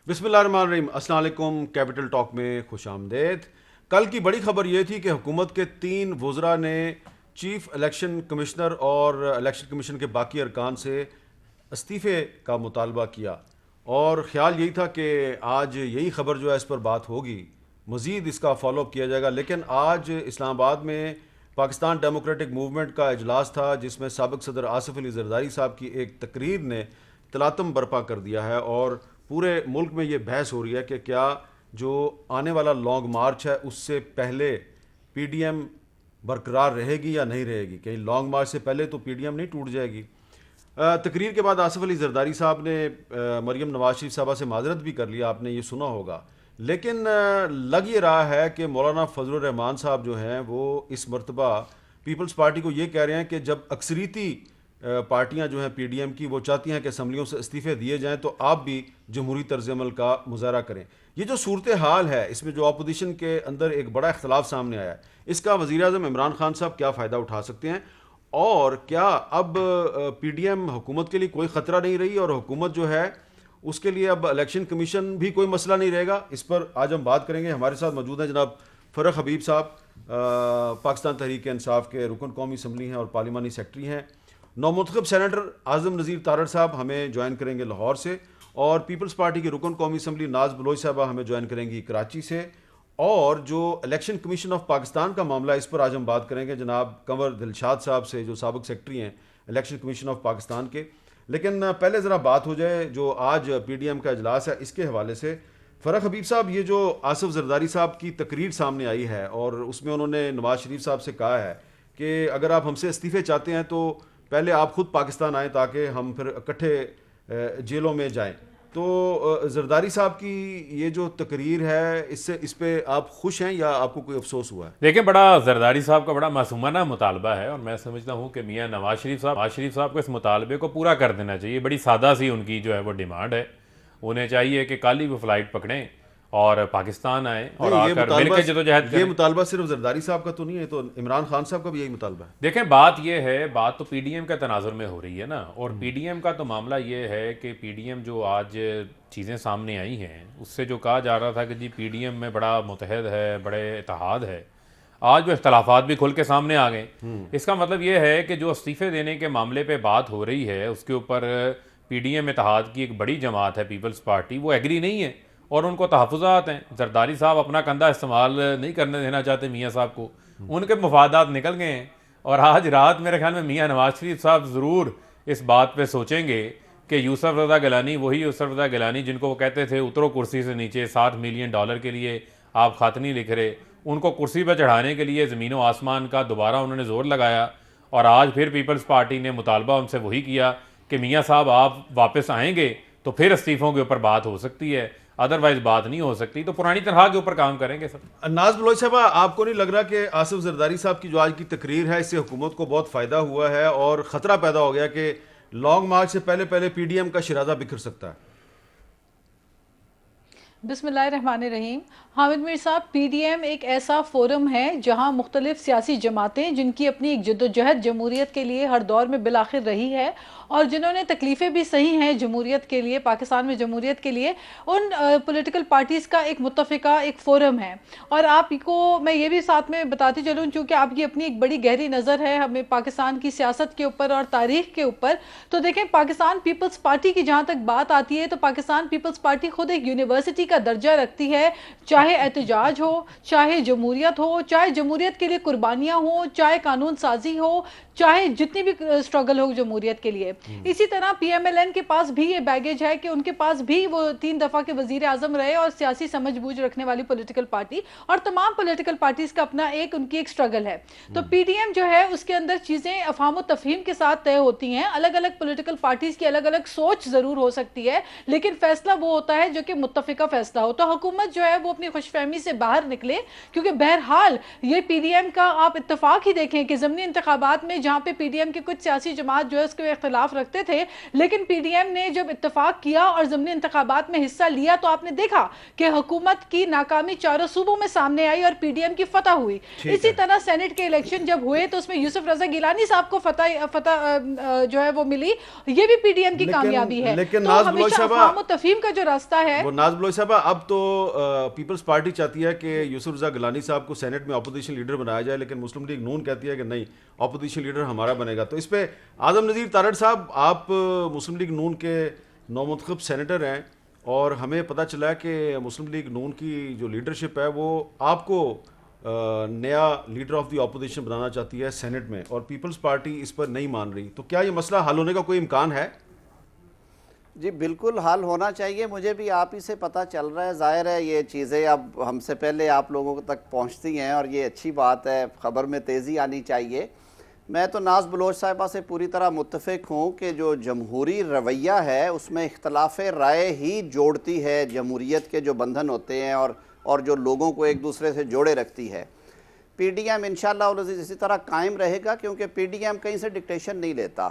بسم اللہ الرحمن الرحیم، السلام علیکم۔ کیپٹل ٹاک میں خوش آمدید۔ کل کی بڑی خبر یہ تھی کہ حکومت کے 3 وزراء نے چیف الیکشن کمشنر اور الیکشن کمیشن کے باقی ارکان سے استعفے کا مطالبہ کیا، اور خیال یہی تھا کہ آج یہی خبر جو ہے اس پر بات ہوگی، مزید اس کا فالو اپ کیا جائے گا۔ لیکن آج اسلام آباد میں پاکستان ڈیموکریٹک موومنٹ کا اجلاس تھا، جس میں سابق صدر آصف علی زرداری صاحب کی ایک تقریر نے تلاطم برپا کر دیا ہے، اور پورے ملک میں یہ بحث ہو رہی ہے کہ کیا جو آنے والا لانگ مارچ ہے اس سے پہلے پی ڈی ایم برقرار رہے گی یا نہیں رہے گی، کہیں لانگ مارچ سے پہلے تو پی ڈی ایم نہیں ٹوٹ جائے گی۔ تقریر کے بعد آصف علی زرداری صاحب نے مریم نواز شریف صاحبہ سے معذرت بھی کر لیا، آپ نے یہ سنا ہوگا، لیکن لگ یہ رہا ہے کہ مولانا فضل الرحمان صاحب جو ہیں وہ اس مرتبہ پیپلز پارٹی کو یہ کہہ رہے ہیں کہ جب اکثریتی پارٹیاں جو ہیں پی ڈی ایم کی وہ چاہتی ہیں کہ اسمبلیوں سے استعفے دیے جائیں تو آپ بھی جمہوری طرز عمل کا مظاہرہ کریں۔ یہ جو صورتحال ہے، اس میں جو اپوزیشن کے اندر ایک بڑا اختلاف سامنے آیا ہے، اس کا وزیر اعظم عمران خان صاحب کیا فائدہ اٹھا سکتے ہیں، اور کیا اب پی ڈی ایم حکومت کے لیے کوئی خطرہ نہیں رہی، اور حکومت جو ہے اس کے لیے اب الیکشن کمیشن بھی کوئی مسئلہ نہیں رہے گا؟ اس پر آج ہم بات کریں گے۔ ہمارے ساتھ موجود ہیں جناب فرق حبیب صاحب، پاکستان تحریک انصاف کے رکن قومی اسمبلی ہیں اور پارلیمانی سیکرٹری ہیں۔ نومنتخب سینیٹر اعظم نذیر تارڑ صاحب ہمیں جوائن کریں گے لاہور سے، اور پیپلز پارٹی کی رکن قومی اسمبلی ناز بلوچ صاحبہ ہمیں جوائن کریں گی کراچی سے، اور جو الیکشن کمیشن آف پاکستان کا معاملہ ہے اس پر آج ہم بات کریں گے جناب کنور دلشاد صاحب سے، جو سابق سیکرٹری ہیں الیکشن کمیشن آف پاکستان کے۔ لیکن پہلے ذرا بات ہو جائے جو آج پی ڈی ایم کا اجلاس ہے اس کے حوالے سے۔ فرق حبیب صاحب، یہ جو آصف زرداری صاحب کی تقریر سامنے آئی ہے اور اس میں انہوں نے نواز شریف صاحب سے کہا ہے کہ اگر آپ ہم سے استعفے چاہتے ہیں تو پہلے آپ خود پاکستان آئیں تاکہ ہم پھر اکٹھے جیلوں میں جائیں، تو زرداری صاحب کی یہ جو تقریر ہے اس پہ آپ خوش ہیں یا آپ کو کوئی افسوس ہوا ہے؟ دیکھیں، بڑا زرداری صاحب کا بڑا معصومانہ مطالبہ ہے، اور میں سمجھتا ہوں کہ میاں نواز شریف صاحب کو اس مطالبے کو پورا کر دینا چاہیے۔ بڑی سادہ سی ان کی جو ہے وہ ڈیمانڈ ہے، انہیں چاہیے کہ کل ہی وہ فلائٹ پکڑیں اور پاکستان آئیں اور آ کر مل کے جدوجہد کریں۔ یہ مطالبہ صرف زرداری صاحب کا تو نہیں ہے، تو عمران خان صاحب کا بھی یہی مطالبہ ہے۔ دیکھیں، بات یہ ہے، بات تو پی ڈی ایم کا تناظر میں ہو رہی ہے نا، اور پی ڈی ایم کا تو معاملہ یہ ہے کہ پی ڈی ایم جو آج چیزیں سامنے آئی ہیں اس سے جو کہا جا رہا تھا کہ جی پی ڈی ایم میں بڑا متحد ہے، بڑے اتحاد ہے، آج وہ اختلافات بھی کھل کے سامنے آ گئے۔ اس کا مطلب یہ ہے کہ جو استعفے دینے کے معاملے پہ بات ہو رہی ہے اس کے اوپر پی ڈی ایم اتحاد کی ایک بڑی جماعت ہے پیپلز پارٹی، وہ ایگری نہیں ہے اور ان کو تحفظات ہیں۔ زرداری صاحب اپنا کندھا استعمال نہیں کرنے دینا چاہتے میاں صاحب کو، ان کے مفادات نکل گئے ہیں، اور آج رات میرے خیال میں میاں نواز شریف صاحب ضرور اس بات پہ سوچیں گے کہ یوسف رضا گیلانی، وہی یوسف رضا گیلانی جن کو وہ کہتے تھے اترو کرسی سے نیچے، $60 ملین کے لیے آپ خط نہیں لکھ رہے، ان کو کرسی پہ چڑھانے کے لیے زمین و آسمان کا دوبارہ انہوں نے زور لگایا، اور آج پھر پیپلز پارٹی نے مطالبہ ان سے وہی کیا کہ میاں صاحب آپ واپس آئیں گے تو پھر استعفوں کے اوپر بات ہو سکتی ہے، ادروائز بات نہیں ہو سکتی، تو پرانی تنخواہ کے اوپر کام کریں گے سب۔ ناز بلوچ صاحبہ، آپ کو نہیں لگ رہا کہ آصف زرداری صاحب کی جو آج کی تقریر ہے اس سے حکومت کو بہت فائدہ ہوا ہے اور خطرہ پیدا ہو گیا کہ لانگ مارچ سے پہلے پی ڈی ایم کا شرازہ بکھر سکتا ہے؟ بسم اللہ الرحمن الرحیم۔ حامد میر صاحب، پی ڈی ایم ایک ایسا فورم ہے جہاں مختلف سیاسی جماعتیں جن کی اپنی ایک جدوجہد جمہوریت کے لیے ہر دور میں بالآخر رہی ہے، اور جنہوں نے تکلیفیں بھی سہی ہیں جمہوریت کے لیے، پاکستان میں جمہوریت کے لیے، ان پولیٹیکل پارٹیز کا ایک متفقہ ایک فورم ہے۔ اور آپ کو میں یہ بھی ساتھ میں بتاتی چلوں، چونکہ آپ کی اپنی ایک بڑی گہری نظر ہے ہمیں پاکستان کی سیاست کے اوپر اور تاریخ کے اوپر، تو دیکھیں پاکستان پیپلز پارٹی کی جہاں تک بات آتی ہے تو پاکستان پیپلز پارٹی خود ایک یونیورسٹی کا درجہ رکھتی ہے، چاہے احتجاج ہو، چاہے جمہوریت ہو، چاہے جمہوریت کے لیے قربانیاں ہوں، چاہے قانون سازی ہو، چاہے جتنی بھی اسٹرگل ہو جمہوریت کے لیے۔ اسی طرح پی ایم ایل این کے پاس بھی یہ بیگیج ہے کہ ان کے پاس بھی وہ 3 دفعہ کے وزیر اعظم رہے اور سیاسی سمجھ بوجھ رکھنے والی پولیٹیکل پارٹی، اور تمام پولیٹیکل پارٹیز کا اپنا ایک ان کی ایک اسٹرگل ہے۔ تو پی ڈی ایم جو ہے اس کے اندر چیزیں افہام و تفہیم کے ساتھ طے ہوتی ہیں، الگ الگ پولیٹیکل پارٹیز کی الگ الگ سوچ ضرور ہو سکتی ہے، لیکن فیصلہ وہ ہوتا ہے جو کہ متفقہ فیصلہ ہو۔ تو حکومت جو ہے وہ اپنی خوش فہمی سے باہر نکلے، کیونکہ بہرحال یہ پی ڈی ایم کا آپ اتفاق ہی دیکھیں کہ ضمنی انتخابات میں جہاں پہ پی ڈی ایم کی کچھ سیاسی جماعت جو ہے اس کے اختلاف اختلاف رکھتے تھے، لیکن پی ڈی ایم نے جب اتفاق کیا اور ضمنی انتخابات میں حصہ لیا تو آپ نے دیکھا کہ حکومت کی ناکامی چاروں صوبوں میں سامنے آئی اور پی ڈی ایم کی فتح ہوئی. اسی طرح سینٹ کے الیکشن جب ہوئے تو اس میں یوسف رضا گیلانی صاحب کو فتح جو ہے وہ ملی، یہ بھی پی ڈی ایم کی کامیابی ہے. تو ہمیشہ افہام و تفہیم کا جو راستہ ہے وہ ناز بلوچ صاحبہ، اب تو پیپلز پارٹی چاہتی ہے کہ یوسف رضا گیلانی صاحب کو سینٹ میں اپوزیشن لیڈر بنایا جائے، لیکن مسلم لیگ نون کہتی ہے کہ نہیں، اپوزیشن لیڈر ہمارا بنے گا. تو اس پہ اعظم نذیر تارڑ صاحب، آپ مسلم لیگ نون کے نومنتخب سینیٹر ہیں اور ہمیں پتہ چلا ہے کہ مسلم لیگ نون کی جو لیڈرشپ ہے وہ آپ کو نیا لیڈر آف دی اپوزیشن بنانا چاہتی ہے سینٹ میں، اور پیپلز پارٹی اس پر نہیں مان رہی. تو کیا یہ مسئلہ حل ہونے کا کوئی امکان ہے؟ جی بالکل حل ہونا چاہیے. مجھے بھی آپ ہی سے پتہ چل رہا ہے. ظاہر ہے یہ چیزیں اب ہم سے پہلے آپ لوگوں تک پہنچتی ہیں اور یہ اچھی بات ہے، خبر میں تیزی آنی چاہیے. میں تو ناز بلوچ صاحبہ سے پوری طرح متفق ہوں کہ جو جمہوری رویہ ہے اس میں اختلاف رائے ہی جوڑتی ہے جمہوریت کے جو بندھن ہوتے ہیں اور جو لوگوں کو ایک دوسرے سے جوڑے رکھتی ہے. پی ڈی ایم انشاءاللہ العزیز اسی طرح قائم رہے گا، کیونکہ پی ڈی ایم کہیں سے ڈکٹیشن نہیں لیتا.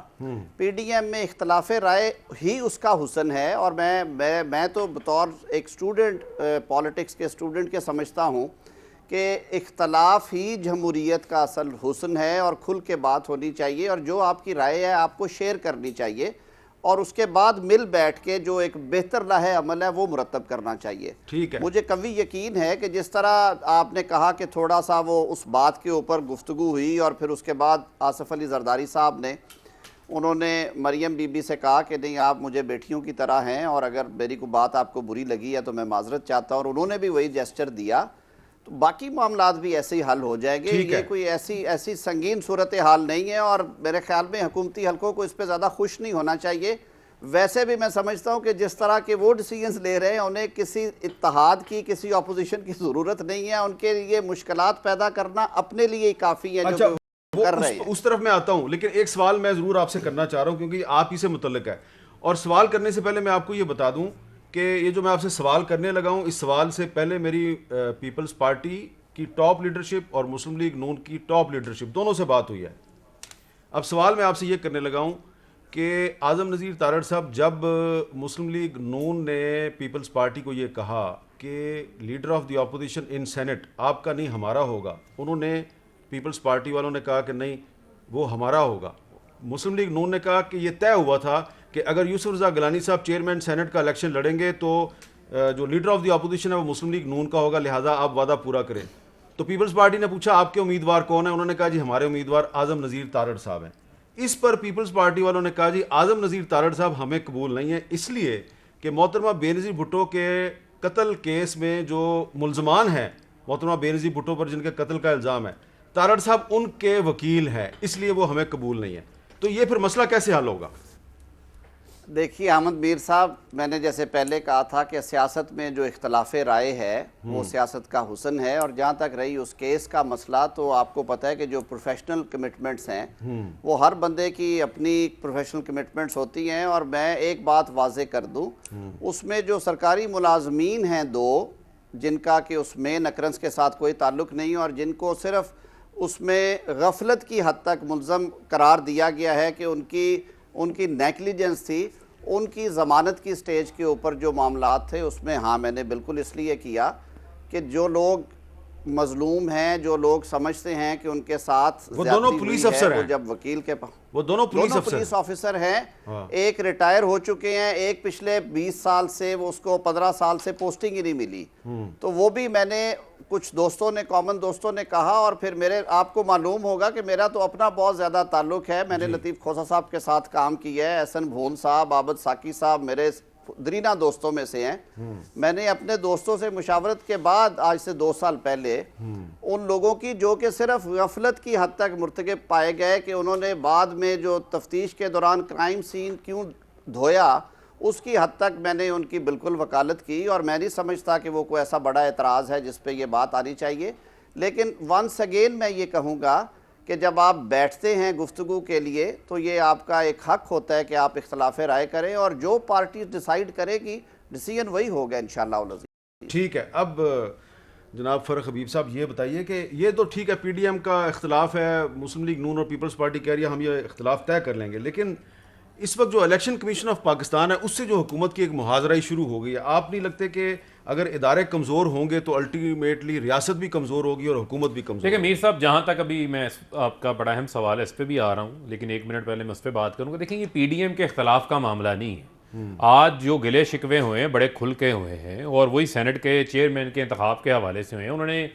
پی ڈی ایم میں اختلاف رائے ہی اس کا حسن ہے. اور میں تو بطور ایک اسٹوڈنٹ، پالیٹکس کے اسٹوڈنٹ کے سمجھتا ہوں کہ اختلاف ہی جمہوریت کا اصل حسن ہے اور کھل کے بات ہونی چاہیے، اور جو آپ کی رائے ہے آپ کو شیئر کرنی چاہیے اور اس کے بعد مل بیٹھ کے جو ایک بہتر راہ عمل ہے وہ مرتب کرنا چاہیے. ٹھیک ہے. مجھے قوی یقین ہے کہ جس طرح آپ نے کہا کہ تھوڑا سا وہ اس بات کے اوپر گفتگو ہوئی اور پھر اس کے بعد آصف علی زرداری صاحب نے انہوں نے مریم بی بی سے کہا کہ نہیں آپ مجھے بیٹیوں کی طرح ہیں اور اگر میری کوئی بات آپ کو بری لگی ہے تو میں معذرت چاہتا ہوں، اور انہوں نے بھی وہی جیسچر دیا، تو باقی معاملات بھی ایسے ہی حل ہو جائیں گے. یہ کوئی ایسی سنگین صورتحال نہیں ہے اور میرے خیال میں حکومتی حلقوں کو اس پہ زیادہ خوش نہیں ہونا چاہیے. ویسے بھی میں سمجھتا ہوں کہ جس طرح کے وہ ڈیسیژنز لے رہے ہیں انہیں کسی اتحاد کی، کسی اپوزیشن کی ضرورت نہیں ہے. ان کے لیے مشکلات پیدا کرنا اپنے لیے ہی کافی ہے جو کر رہے ہیں. اس طرف میں آتا ہوں، لیکن ایک سوال میں ضرور آپ سے کرنا چاہ رہا ہوں کیونکہ آپ ہی سے متعلق ہے. اور سوال کرنے سے پہلے میں آپ کو یہ بتا دوں کہ یہ جو میں آپ سے سوال کرنے لگا ہوں، اس سوال سے پہلے میری پیپلز پارٹی کی ٹاپ لیڈرشپ اور مسلم لیگ نون کی ٹاپ لیڈرشپ دونوں سے بات ہوئی ہے. اب سوال میں آپ سے یہ کرنے لگا ہوں کہ اعظم نذیر تارڑ صاحب، جب مسلم لیگ نون نے پیپلز پارٹی کو یہ کہا کہ leader of the opposition in senate آپ کا نہیں ہمارا ہوگا، انہوں نے پیپلز پارٹی والوں نے کہا کہ نہیں وہ ہمارا ہوگا. مسلم لیگ نون نے کہا کہ یہ طے ہوا تھا کہ اگر یوسف رضا گیلانی صاحب چیئرمین سینٹ کا الیکشن لڑیں گے تو جو لیڈر آف دی اپوزیشن ہے وہ مسلم لیگ نون کا ہوگا، لہٰذا آپ وعدہ پورا کریں. تو پیپلز پارٹی نے پوچھا آپ کے امیدوار کون ہیں؟ انہوں نے کہا جی ہمارے امیدوار اعظم نذیر تارڑ صاحب ہیں. اس پر پیپلز پارٹی والوں نے کہا جی اعظم نذیر تارڑ صاحب ہمیں قبول نہیں ہے، اس لیے کہ محترمہ بے نظیر بھٹو کے قتل کیس میں جو ملزمان ہیں، محترمہ بے نظیر بھٹو پر جن کے قتل کا الزام ہے، تارڑ صاحب ان کے وکیل ہیں، اس لیے وہ ہمیں قبول نہیں ہے. تو یہ پھر مسئلہ کیسے حل ہوگا؟ دیکھیے احمد میر صاحب، میں نے جیسے پہلے کہا تھا کہ سیاست میں جو اختلاف رائے ہے وہ سیاست کا حسن ہے. اور جہاں تک رہی اس کیس کا مسئلہ، تو آپ کو پتہ ہے کہ جو پروفیشنل کمٹمنٹس ہیں وہ ہر بندے کی اپنی پروفیشنل کمٹمنٹس ہوتی ہیں. اور میں ایک بات واضح کر دوں، اس میں جو سرکاری ملازمین ہیں دو، جن کا کہ اس مین اکرنس کے ساتھ کوئی تعلق نہیں اور جن کو صرف اس میں غفلت کی حد تک ملزم قرار دیا گیا ہے کہ ان کی نیگلیجنس تھی، ان کی ضمانت کی سٹیج کے اوپر جو معاملات تھے اس میں ہاں میں نے بالکل اس لیے کیا کہ جو لوگ مظلوم ہیں، جو لوگ سمجھتے ہیں کہ ان کے ساتھ وہ دونوں پولیس افسر ہیں، وہ جب وکیل کے وہ دونوں پولیس آفیسر ہیں، ایک ریٹائر ہو چکے ہیں، ایک پچھلے 20 سال سے، وہ اس کو 15 سال سے پوسٹنگ ہی نہیں ملی. تو وہ بھی میں نے کچھ کامن دوستوں نے کہا، اور پھر آپ کو معلوم ہوگا کہ میرا تو اپنا بہت زیادہ تعلق ہے. میں نے لطیف کھوسہ صاحب کے ساتھ کام کیا ہے، احسن بھون صاحب، عابد ساکی صاحب میرے درینہ دوستوں میں سے ہیں. میں نے اپنے دوستوں سے مشاورت کے بعد آج سے 2 سال پہلے ان لوگوں کی جو کہ صرف غفلت کی حد تک مرتکب پائے گئے کہ انہوں نے بعد میں جو تفتیش کے دوران کرائم سین کیوں دھویا، اس کی حد تک میں نے ان کی بالکل وکالت کی. اور میں نہیں سمجھتا کہ وہ کوئی ایسا بڑا اعتراض ہے جس پہ یہ بات آنی چاہیے. لیکن ونس اگین میں یہ کہوں گا کہ جب آپ بیٹھتے ہیں گفتگو کے لیے تو یہ آپ کا ایک حق ہوتا ہے کہ آپ اختلاف رائے کریں، اور جو پارٹی ڈیسائیڈ کرے گی ڈیسیژن وہی ہوگا انشاءاللہ العزیز. ٹھیک ہے. اب جناب فرق حبیب صاحب یہ بتائیے کہ یہ تو ٹھیک ہے، پی ڈی ایم کا اختلاف ہے، مسلم لیگ نون اور پیپلز پارٹی کہہ رہی ہے ہم یہ اختلاف طے کر لیں گے، لیکن اس وقت جو الیکشن کمیشن آف پاکستان ہے اس سے جو حکومت کی ایک محاذرہ شروع ہو گئی ہے، آپ نہیں لگتے کہ اگر ادارے کمزور ہوں گے تو الٹیمیٹلی ریاست بھی کمزور ہوگی اور حکومت بھی کمزور دیکھیں میر صاحب، جہاں تک ابھی میں آپ کا بڑا اہم سوال ہے اس پہ بھی آ رہا ہوں، لیکن 1 منٹ پہلے میں اس پہ بات کروں گا. دیکھیں یہ پی ڈی ایم کے اختلاف کا معاملہ نہیں ہے. آج جو گلے شکوے ہوئے ہیں بڑے کھل کے ہوئے ہیں، اور وہی سینٹ کے چیئرمین کے انتخاب کے حوالے سے ہوئے ہیں. انہوں نے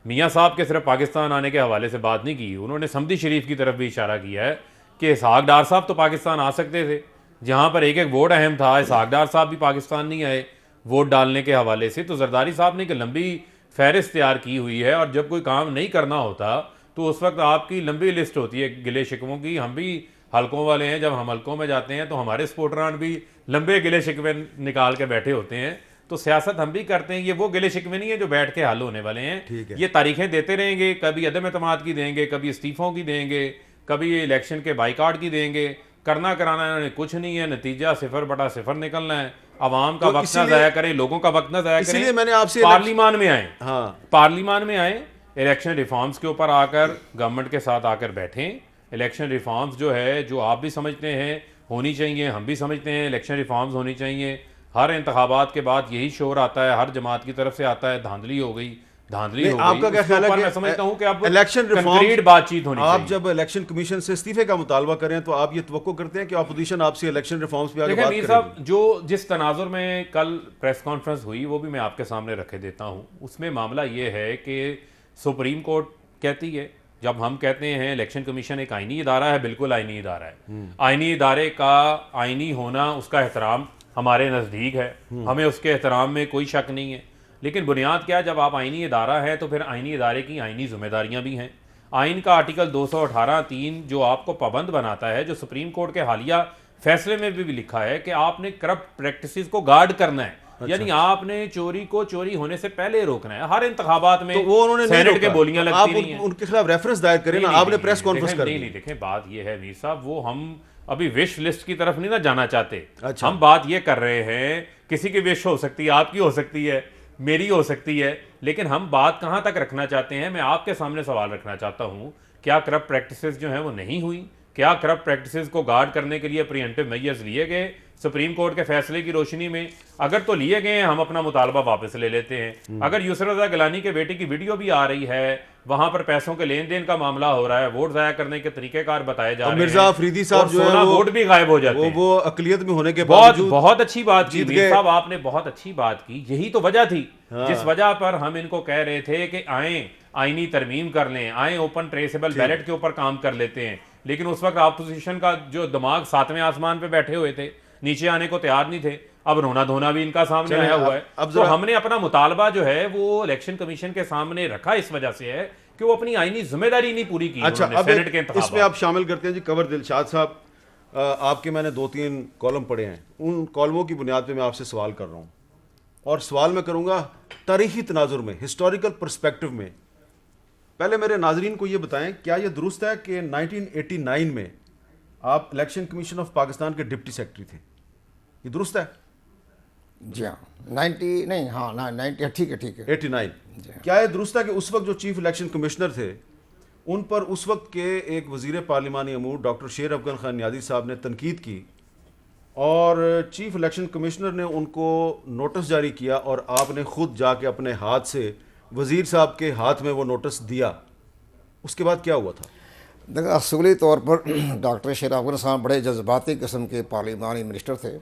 میاں صاحب کے صرف پاکستان آنے کے حوالے سے بات نہیں کی، انہوں نے سمدی شریف کی طرف بھی اشارہ کیا ہے کہ اسحاق ڈار صاحب تو پاکستان آ سکتے تھے، جہاں پر ایک ووٹ اہم تھا. اسحاق ڈار صاحب بھی پاکستان نہیں آئے ووٹ ڈالنے کے حوالے سے. تو زرداری صاحب نے ایک لمبی فہرست تیار کی ہوئی ہے، اور جب کوئی کام نہیں کرنا ہوتا تو اس وقت آپ کی لمبی لسٹ ہوتی ہے گلے شکووں کی. ہم بھی حلقوں والے ہیں، جب ہم حلقوں میں جاتے ہیں تو ہمارے سپورٹران بھی لمبے گلے شکوے نکال کے بیٹھے ہوتے ہیں. تو سیاست ہم بھی کرتے ہیں، یہ وہ گلے شکوے نہیں ہیں جو بیٹھ کے حل ہونے والے ہیں. یہ تاریخیں دیتے رہیں گے، کبھی عدم اعتماد کی دیں گے، کبھی استعفوں کی دیں گے، کبھی الیکشن کے بائیکاٹ کی دیں گے. کرنا کرانا انہوں نے کچھ نہیں ہے، نتیجہ 0/0 نکلنا ہے. عوام کا وقت نہ ضائع کریں، لوگوں کا وقت نہ ضائع کریں. لیے میں نے آپ سے پارلیمان میں آئیں، ہاں پارلیمان میں آئیں، الیکشن ریفارمز کے اوپر آ کر گورنمنٹ کے ساتھ آ کر بیٹھیں. الیکشن ریفارمز جو ہے، جو آپ بھی سمجھتے ہیں ہونی چاہیے، ہم بھی سمجھتے ہیں الیکشن ریفارمز ہونی چاہیے. ہر انتخابات کے بعد یہی شور آتا ہے، ہر جماعت کی طرف سے آتا ہے دھاندلی ہو گئی، دھاندلی ہو گئی. آپ کا کیا خیال ہے کہ میں سمجھتا ہوں کہ اب الیکشن کنکریٹ بات چیت ہونی چاہیے. آپ جب الیکشن کمیشن سے استعفے کا مطالبہ کریں تو آپ یہ توقع کرتے ہیں کہ اپوزیشن آپ سے الیکشن ریفارمز پہ آگے دیکھیں بات میر کرے صاحب، جو جس تناظر میں کل پریس کانفرنس ہوئی وہ بھی میں آپ کے سامنے رکھے دیتا ہوں. اس میں معاملہ یہ ہے کہ سپریم کورٹ کہتی ہے، جب ہم کہتے ہیں الیکشن کمیشن ایک آئینی ادارہ ہے، بالکل آئینی ادارہ ہے. آئینی ادارے کا آئینی ہونا، اس کا احترام ہمارے نزدیک ہے، ہمیں اس کے احترام میں کوئی شک نہیں ہے. لیکن بنیاد کیا ہے، جب آپ آئینی ادارہ ہے تو پھر آئینی ادارے کی آئینی ذمہ داریاں بھی ہیں. آئین کا آرٹیکل 218(3) جو آپ کو پابند بناتا ہے، جو سپریم کورٹ کے حالیہ فیصلے میں بھی لکھا ہے کہ آپ نے کرپٹ پریکٹسز کو گارڈ کرنا ہے. یعنی آپ نے چوری کو چوری ہونے سے پہلے روکنا ہے. ہر انتخابات میں وہ انہوں نے سینٹ کے بولیاں لگتی نہیں ہیں. آپ ان کے خلاف ریفرنس دائر کریں نا، آپ نے پریس کانفرنس کر نہیں. دیکھیں بات یہ ہے میر صاحب، وہ ہم ابھی وش لسٹ کی طرف نہیں نہ جانا چاہتے. اچھا. ہم بات یہ کر رہے ہیں، کسی کی وش ہو سکتی ہے، آپ کی ہو سکتی ہے، میری ہو سکتی ہے، لیکن ہم بات کہاں تک رکھنا چاہتے ہیں. میں آپ کے سامنے سوال رکھنا چاہتا ہوں، کیا کرپٹ پریکٹسز جو ہیں وہ نہیں ہوئی؟ کیا کرپٹ پریکٹسز کو گارڈ کرنے کے لیے پریمپٹیو میجرز لیے گئے سپریم کورٹ کے فیصلے کی روشنی میں؟ اگر تو لیے گئے ہیں، ہم اپنا مطالبہ واپس لے لیتے ہیں. اگر یسر رضا گیلانی کے بیٹے کی ویڈیو بھی آ رہی ہے، وہاں پر پیسوں کے لین دین کا معاملہ ہو رہا ہے، ووٹ ضائع کرنے کے طریقہ کار بتائے جا رہے ہیں، مرزا افریدی صاحب جو ہے ووٹ بھی غائب ہو جاتے ہیں. وہ اقلیت میں ہونے کے بہت باوجود بہت اچھی بات کی میر صاحب، آپ نے بہت اچھی بات کی. یہی تو وجہ تھی جس وجہ پر ہم ان کو کہہ رہے تھے کہ آئیں آئینی ترمیم کر لیں، آئیں اوپن ٹریسیبل بیلٹ کے اوپر کام کر لیتے ہیں. لیکن اس وقت اپوزیشن کا جو دماغ 7ویں آسمان پہ بیٹھے ہوئے تھے، نیچے آنے کو تیار نہیں تھے. اب رونا دھونا بھی ان کا سامنے آیا ہوا ہے. تو ہم نے اپنا مطالبہ جو ہے وہ الیکشن کمیشن کے سامنے رکھا اس وجہ سے ہے کہ وہ اپنی آئینی ذمہ داری نہیں پوری کی. اچھا، اب اس میں آپ شامل کرتے ہیں جی قمر دلشاد صاحب. آپ کے میں نے 2-3 کالم پڑھے ہیں، ان کالموں کی بنیاد پہ میں آپ سے سوال کر رہا ہوں، اور سوال میں کروں گا تاریخی تناظر میں، ہسٹوریکل پرسپیکٹو میں. پہلے میرے ناظرین کو یہ بتائیں، کیا یہ درست ہے کہ 1989 میں آپ الیکشن کمیشن آف پاکستان کے ڈپٹی سیکرٹری تھے؟ یہ درست ہے؟ جی ہاں. 90 نہیں، ہاں 90، ٹھیک ہے 89. کیا یہ درست ہے کہ اس وقت جو چیف الیکشن کمشنر تھے ان پر اس وقت کے ایک وزیر پارلیمانی امور ڈاکٹر شیر افغان خان نیازی صاحب نے تنقید کی، اور چیف الیکشن کمشنر نے ان کو نوٹس جاری کیا، اور آپ نے خود جا کے اپنے ہاتھ سے وزیر صاحب کے ہاتھ میں وہ نوٹس دیا؟ اس کے بعد کیا ہوا تھا؟ دیکھیں، اصولی طور پر ڈاکٹر شیر افغان صاحب بڑے جذباتی قسم کے پارلیمانی منسٹر تھے.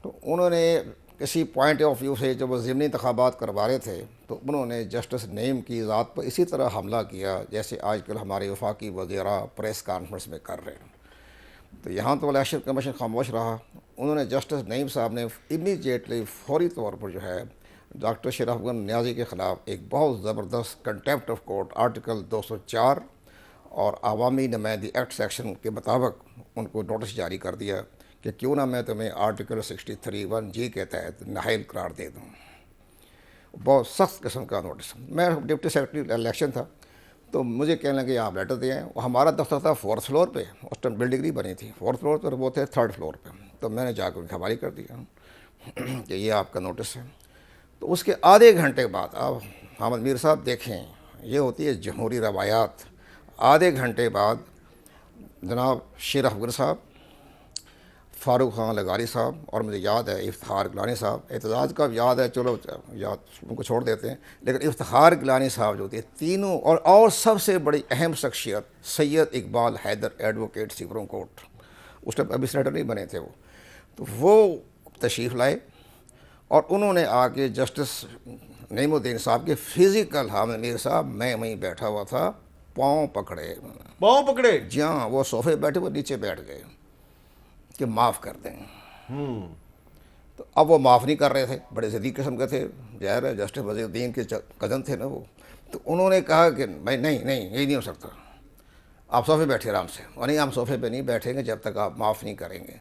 تو انہوں نے کسی پوائنٹ آف ویو سے جب وہ ضمنی انتخابات کروا رہے تھے تو انہوں نے جسٹس نعیم کی ذات پر اسی طرح حملہ کیا جیسے آج کل ہمارے وفاقی وزراء پریس کانفرنس میں کر رہے ہیں. تو یہاں تو الیکشن کمیشن خاموش رہا. انہوں نے جسٹس نعیم صاحب نے امیڈیٹلی فوری طور پر جو ہے ڈاکٹر شیر افغان نیازی کے خلاف ایک بہت زبردست کنٹیمپٹ آف کورٹ آرٹیکل 204 اور عوامی نمائندگی ایکٹ سیکشن کے مطابق ان کو نوٹس جاری کر دیا کہ کیوں نہ میں تمہیں آرٹیکل 63(1)(g) کے تحت نااہل قرار دے دوں. بہت سخت قسم کا نوٹس. میں ڈپٹی سیکرٹری الیکشن تھا تو مجھے کہنے لگے آپ لیٹر دے آئیں. ہمارا دفتر تھا 4th فلور پہ، اس ٹائم بلڈنگ نہیں بنی تھی. 4th فلور پر وہ تھے 3rd فلور پہ. تو میں نے جا کر ان کے حوالے کر دیا کہ یہ آپ کا نوٹس ہے. تو اس کے آدھے گھنٹے بعد، آپ حامد میر صاحب دیکھیں، یہ ہوتی ہے جمہوری روایات. آدھے گھنٹے بعد جناب شیر افغان صاحب فاروق خان لغاری صاحب اور مجھے یاد ہے افتخار گیلانی صاحب. اعتزاز کا یاد ہے, چلو یاد ان کو چھوڑ دیتے ہیں, لیکن افتخار گیلانی صاحب جو تھے تینوں, اور سب سے بڑی اہم شخصیت Syed Iqbal Haider advocate supreme court, اس ٹائم ابھی سینیٹر نہیں بنے تھے وہ تشریف لائے اور انہوں نے آ کے جسٹس نعیم الدین صاحب کے فزیکل حامد میر صاحب میں وہیں بیٹھا ہوا تھا, پاؤں پکڑے. جی ہاں, وہ صوفے بیٹھے, وہ نیچے بیٹھ گئے کہ معاف کر دیں. تو اب وہ معاف نہیں کر رہے تھے, بڑے ضدی قسم کے تھے, ظاہر ہے جسٹس وزیر الدین کے کزن تھے نا وہ. تو انہوں نے کہا کہ میں نہیں یہی نہیں ہو سکتا, آپ صوفے بیٹھے آرام سے. اور نہیں, ہم صوفے پہ نہیں بیٹھیں گے جب تک آپ معاف نہیں کریں گے.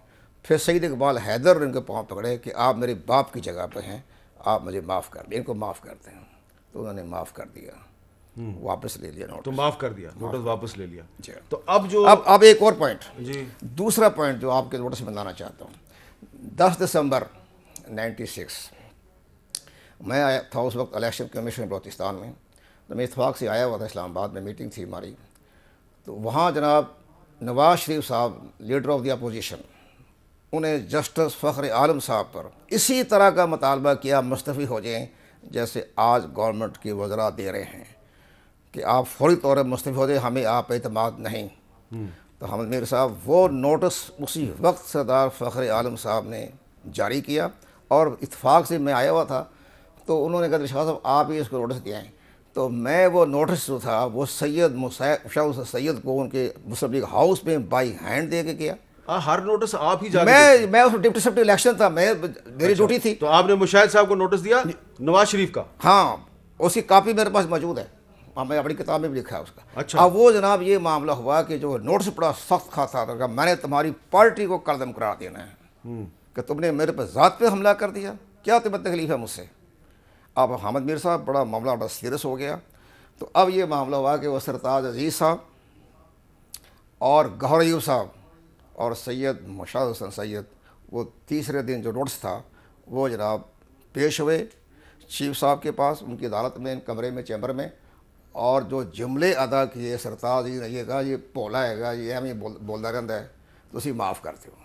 پھر سید اقبال حیدر نے ان کے پاؤں پکڑے کہ آپ میرے باپ کی جگہ پہ ہیں, آپ مجھے معاف کر دیں, ان کو معاف کر دیں. تو انہوں نے معاف کر دیا, واپس لے لیا نوٹس. تو معاف کر دیا, نوٹس واپس لے لیا. جی. تو اب ایک اور پوائنٹ, جی دوسرا پوائنٹ جو آپ کے نوٹس میں لانا چاہتا ہوں. 10 دسمبر 96 میں آیا تھا اس وقت الیکشن کمیشن بلوچستان میں. تو میں اتفاق سے آیا ہوا تھا, اسلام آباد میں میٹنگ تھی ہماری. تو وہاں جناب نواز شریف صاحب لیڈر آف دی اپوزیشن, انہیں جسٹس فخر عالم صاحب پر اسی طرح کا مطالبہ کیا مستعفی ہو جائیں جیسے آج گورنمنٹ کے وزراء دے رہے ہیں کہ آپ فوری طور پر مستعفی ہو جائیں, ہمیں آپ پہ اعتماد نہیں. تو حامد میر صاحب وہ نوٹس اسی وقت سردار فخر عالم صاحب نے جاری کیا, اور اتفاق سے میں آیا ہوا تھا. تو انہوں نے کہا شاہ صاحب آپ ہی اس کو نوٹس دیا ہے. تو میں وہ نوٹس جو تھا وہ سید مشاور سید کو ان کے مسلم لیگ ہاؤس میں بائی ہینڈ دے کے کیا. ہر نوٹس آپ ہی میں اس ڈپٹی سیکرٹری الیکشن تھا, میری ڈیوٹی تھی. تو آپ نے مشاہد صاحب کو نوٹس دیا نواز شریف کا؟ ہاں, اس کی کاپی میرے پاس موجود ہے, میں اپنی کتاب میں بھی لکھا ہے اس کا. اچھا. اب وہ جناب یہ معاملہ ہوا کہ جو نوٹس بڑا سخت خاصا تھا, میں نے تمہاری پارٹی کو قلم قرار دینا ہے کہ تم نے میرے پہ ذات پہ حملہ کر دیا, کیا تمہیں تکلیف ہے مجھ سے. اب حامد میر صاحب بڑا معاملہ بڑا سیریس ہو گیا. تو اب یہ معاملہ ہوا کہ وہ سرتاج عزیز صاحب اور گوہر ایوب صاحب اور سید مشاہد حسن سید, وہ تیسرے دن جو نوٹس تھا وہ جناب پیش ہوئے چیف صاحب کے پاس, ان کی عدالت میں, کمرے میں, چیمبر میں. اور جو جملے ادا کیے سرتاج عزیز نے, یہ کہا یہ پولا ہے گا, یہ ہمیں بولتا رہتا ہے, تو اسی معاف کرتے ہو.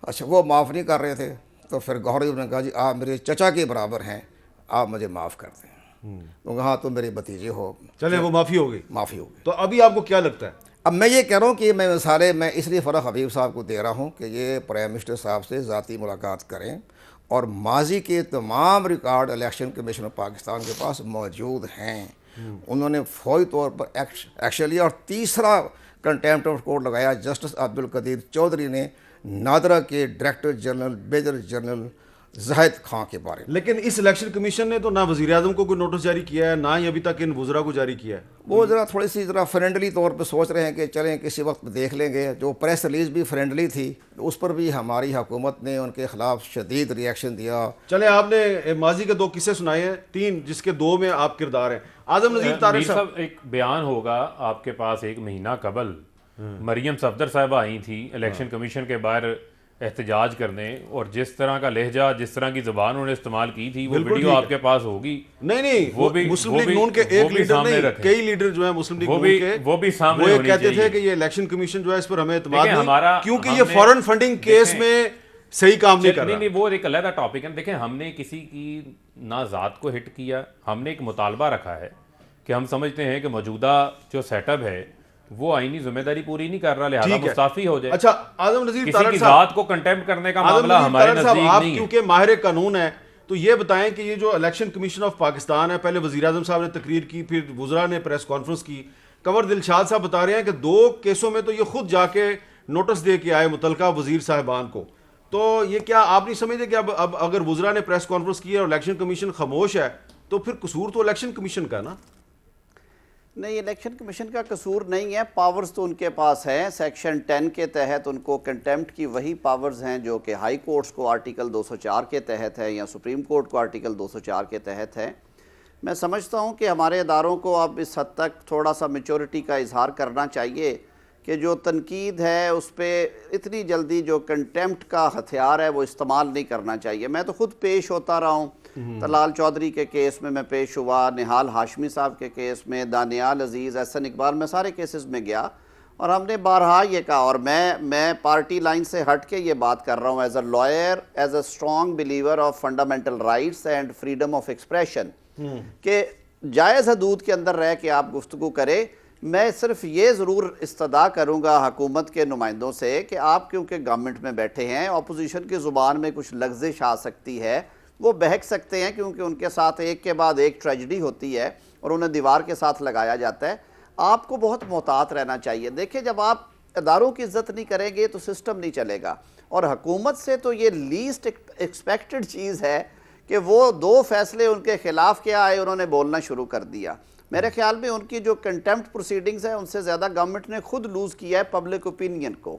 اچھا, وہ معاف نہیں کر رہے تھے. تو پھر گوہر ایوب نے کہا جی آپ میرے چچا کے برابر ہیں, آپ مجھے معاف کر دیں. تو کہا تم میرے بھتیجے ہو. چلے وہ معافی ہو گئی. معافی ہو گئی. تو ابھی آپ کو کیا لگتا ہے؟ اب میں یہ کہہ رہا ہوں کہ میں میں اس لیے فرح حبیب صاحب کو دے رہا ہوں کہ یہ پرائم منسٹر صاحب سے ذاتی ملاقات کریں, اور ماضی کے تمام record election commission of Pakistan کے پاس موجود ہیں. انہوں نے فوری طور پر ایکشن لیا. اور تیسرا کنٹیمپٹ آف کورٹ لگایا جسٹس عبدالقدیر چودھری نے نادرا کے ڈائریکٹر جنرل میجر جنرل زاہد خان کے بارے میں. لیکن اس الیکشن کمیشن نے تو نہ وزیر اعظم کو کوئی نوٹس جاری کیا ہے, نہ ہی ابھی تک ان وزراء کو جاری کیا ہے. وہ تھوڑی سی فرینڈلی طور پہ سوچ رہے ہیں کہ چلیں کسی وقت دیکھ لیں گے. جو پریس ریلیز بھی فرینڈلی تھی, اس پر بھی ہماری حکومت نے ان کے خلاف شدید ریئیکشن دیا. چلیں, آپ نے ماضی کے 2 قصے سنائے ہیں, 3 جس کے 2 میں آپ کردار ہیں. اعظم نذیر طارق صاحب, ایک بیان ہوگا آپ کے پاس 1 مہینہ قبل, مریم صفدر صاحبہ آئی تھیں الیکشن کمیشن کے باہر احتجاج کرنے, اور جس طرح کا لہجہ, جس طرح کی زبان انہوں نے استعمال کی تھی, وہ ویڈیو آپ کے پاس ہوگی. نہیں, وہ مسلم لیگ نون کے ایک لیڈر نہیں, کئی لیڈر جو ہیں مسلم لیگ نون کے, وہ بھی سامنے وہ ہونی کہتے چاہیے تھے کہ یہ الیکشن کمیشن جو ہے اس پر ہمیں اعتماد نہیں, ہمارا کیونکہ یہ فورن فنڈنگ کیس میں صحیح کام نہیں کر رہا. نہیں, وہ ایک علیحدہ ٹاپک ہے. دیکھیں, ہم نے کسی کی نہ ذات کو ہٹ کیا, ہم نے ایک مطالبہ رکھا ہے کہ ہم سمجھتے ہیں کہ موجودہ جو سیٹ اپ ہے وہ آئینی ذمہ داری پوری نہیں کر رہا, لہٰذا مستعفی ہو جائے. اچھا, اعظم نذیر کسی طارق کی صاحب, ذات کو کنٹیمپٹ کرنے کا معاملہ ہمارے نزدیک آپ نہیں ہے. کیونکہ ماہر قانون ہے, تو یہ بتائیں کہ یہ جو الیکشن کمیشن آف پاکستان ہے, پہلے وزیر اعظم صاحب نے تقریر کی, پھر وزراء نے پریس کانفرنس کی. کنور دلشاد صاحب بتا رہے ہیں کہ 2 کیسوں میں تو یہ خود جا کے نوٹس دے کے آئے متعلقہ وزیر صاحبان کو. تو یہ کیا آپ نہیں سمجھتے کہ اب اگر وزراء نے پریس کانفرنس کی ہے اور الیکشن کمیشن خاموش ہے, تو پھر قصور تو الیکشن کمیشن کا نا؟ نہیں, الیکشن کمیشن کا قصور نہیں ہے, پاورز تو ان کے پاس ہیں. سیکشن 10 کے تحت ان کو کنٹیمپٹ کی وہی پاورز ہیں جو کہ ہائی کورٹس کو آرٹیکل 204 کے تحت ہے, یا سپریم کورٹ کو آرٹیکل 204 کے تحت ہے. میں سمجھتا ہوں کہ ہمارے اداروں کو اب اس حد تک تھوڑا سا میچورٹی کا اظہار کرنا چاہیے کہ جو تنقید ہے اس پہ اتنی جلدی جو کنٹیمپٹ کا ہتھیار ہے وہ استعمال نہیں کرنا چاہیے. میں تو خود پیش ہوتا رہا ہوں, طلال چودھری کے کیس میں پیش ہوا, نہال ہاشمی صاحب کے کیس میں, دانیال عزیز, احسن اقبال, میں سارے کیسز میں گیا, اور ہم نے بارہا یہ کہا، اور میں پارٹی لائن سے ہٹ کے یہ بات کر رہا ہوں as a lawyer, as a strong believer of fundamental rights and freedom of expression, کہ جائز حدود کے اندر رہ کے آپ گفتگو کریں. میں صرف یہ ضرور استدعا کروں گا حکومت کے نمائندوں سے کہ آپ کیونکہ گورنمنٹ میں بیٹھے ہیں، اپوزیشن کی زبان میں کچھ لغزش آ سکتی ہے، وہ بہک سکتے ہیں کیونکہ ان کے ساتھ ایک کے بعد ایک ٹریجڈی ہوتی ہے اور انہیں دیوار کے ساتھ لگایا جاتا ہے. آپ کو بہت محتاط رہنا چاہیے. دیکھیں جب آپ اداروں کی عزت نہیں کریں گے تو سسٹم نہیں چلے گا، اور حکومت سے تو یہ لیسٹ ایکسپیکٹڈ چیز ہے کہ وہ 2 فیصلے ان کے خلاف کیا آئے انہوں نے بولنا شروع کر دیا. میرے خیال میں ان کی جو کنٹیمپٹ پروسیڈنگز ہیں ان سے زیادہ گورنمنٹ نے خود لوز کیا ہے پبلک اوپینین کو.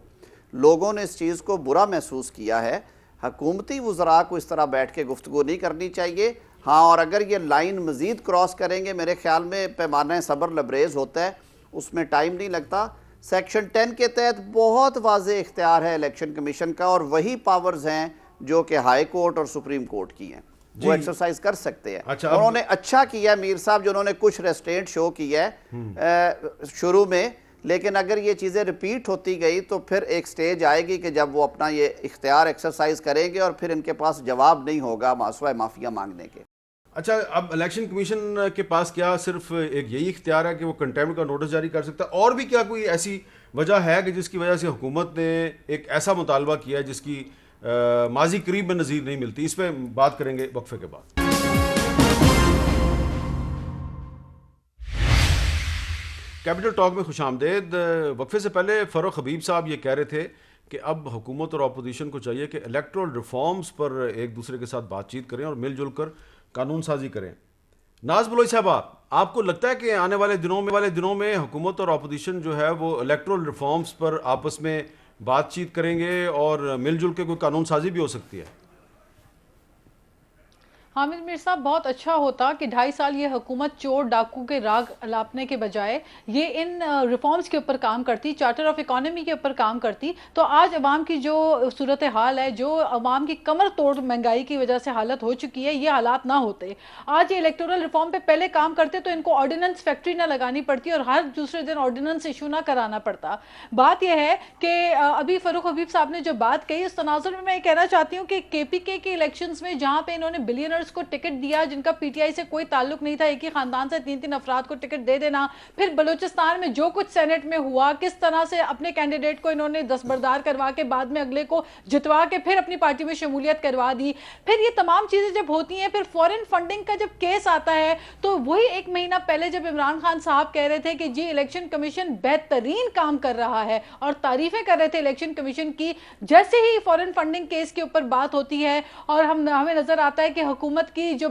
لوگوں نے اس چیز کو برا محسوس کیا ہے. حکومتی وزراء کو اس طرح بیٹھ کے گفتگو نہیں کرنی چاہیے. ہاں، اور اگر یہ لائن مزید کراس کریں گے میرے خیال میں پیمانہ صبر لبریز ہوتا ہے، اس میں ٹائم نہیں لگتا. سیکشن 10 کے تحت بہت واضح اختیار ہے الیکشن کمیشن کا، اور وہی پاورز ہیں جو کہ ہائی کورٹ اور سپریم کورٹ کی ہیں، وہ ایکسرسائز کر سکتے ہیں. انہوں نے اچھا کیا میر صاحب جو انہوں نے کچھ ریسٹرینٹ شو کیا ہے شروع میں، لیکن اگر یہ چیزیں ریپیٹ ہوتی گئی تو پھر ایک سٹیج آئے گی کہ جب وہ اپنا یہ اختیار ایکسرسائز کریں گے اور پھر ان کے پاس جواب نہیں ہوگا ماسوائے مافیا مانگنے کے. اچھا، اب الیکشن کمیشن کے پاس کیا صرف ایک یہی اختیار ہے کہ وہ کنٹیمپٹ کا نوٹس جاری کر سکتا ہے، اور بھی کیا کوئی ایسی وجہ ہے کہ جس کی وجہ سے حکومت نے ایک ایسا مطالبہ کیا ہے جس کی ماضی قریب میں نظیر نہیں ملتی؟ اس پہ بات کریں گے وقفے کے بعد. کیپٹل ٹاک میں خوش آمدید. وقفے سے پہلے فاروق حبیب صاحب یہ کہہ رہے تھے کہ اب حکومت اور اپوزیشن کو چاہیے کہ الیکٹرل ریفارمز پر ایک دوسرے کے ساتھ بات چیت کریں اور مل جل کر قانون سازی کریں. ناز بلوچ صاحب، آپ کو لگتا ہے کہ آنے والے دنوں میں حکومت اور اپوزیشن جو ہے وہ الیکٹرل ریفارمز پر آپس میں بات چیت کریں گے اور مل جل کے کوئی قانون سازی بھی ہو سکتی ہے؟ حامد میر صاحب، بہت اچھا ہوتا کہ 2.5 سال یہ حکومت چور ڈاکو کے راگ الاپنے کے بجائے یہ ان ریفارمز کے اوپر کام کرتی، چارٹر آف اکانومی کے اوپر کام کرتی، تو آج عوام کی جو صورتحال ہے، جو عوام کی کمر توڑ مہنگائی کی وجہ سے حالت ہو چکی ہے، یہ حالات نہ ہوتے. آج یہ الیکٹورل ریفارم پہ پہلے کام کرتے تو ان کو آرڈیننس فیکٹری نہ لگانی پڑتی اور ہر دوسرے دن آرڈیننس ایشو نہ کرانا پڑتا. بات یہ ہے کہ ابھی فاروق حبیب صاحب نے جو بات کہی، اس تناظر میں یہ کہنا چاہتی ہوں کہ کے پی کے الیکشنز میں جہاں پہ انہوں نے بلینئرز کو ٹکٹ دیا جن کا پی ٹی آئی سے کوئی تعلق نہیں تھا، ایک ہی خاندان سے 3 افراد کو ٹکٹ دے دینا، پھر بلوچستان میں جو کچھ سینٹ میں ہوا، کس طرح سے اپنے کینڈیڈیٹ کو انہوں نے دستبردار کروا کے بعد میں اگلے کو جتوا کے پھر اپنی پارٹی میں شمولیت کروا دی. پھر یہ تمام چیزیں جب ہوتی ہیں، پھر فورن فنڈنگ کا جب کیس آتا ہے تو وہی 1 مہینہ پہلے جب عمران خان صاحب کہہ رہے تھے کہ جی الیکشن کمیشن بہترین کام کر رہا ہے اور تعریفیں کر رہے تھے الیکشن کمیشن کی، جیسے ہی فورن فنڈنگ کیس کے اوپر بات ہوتی ہے اور ہمیں نظر آتا ہے کہ حکومت کی جو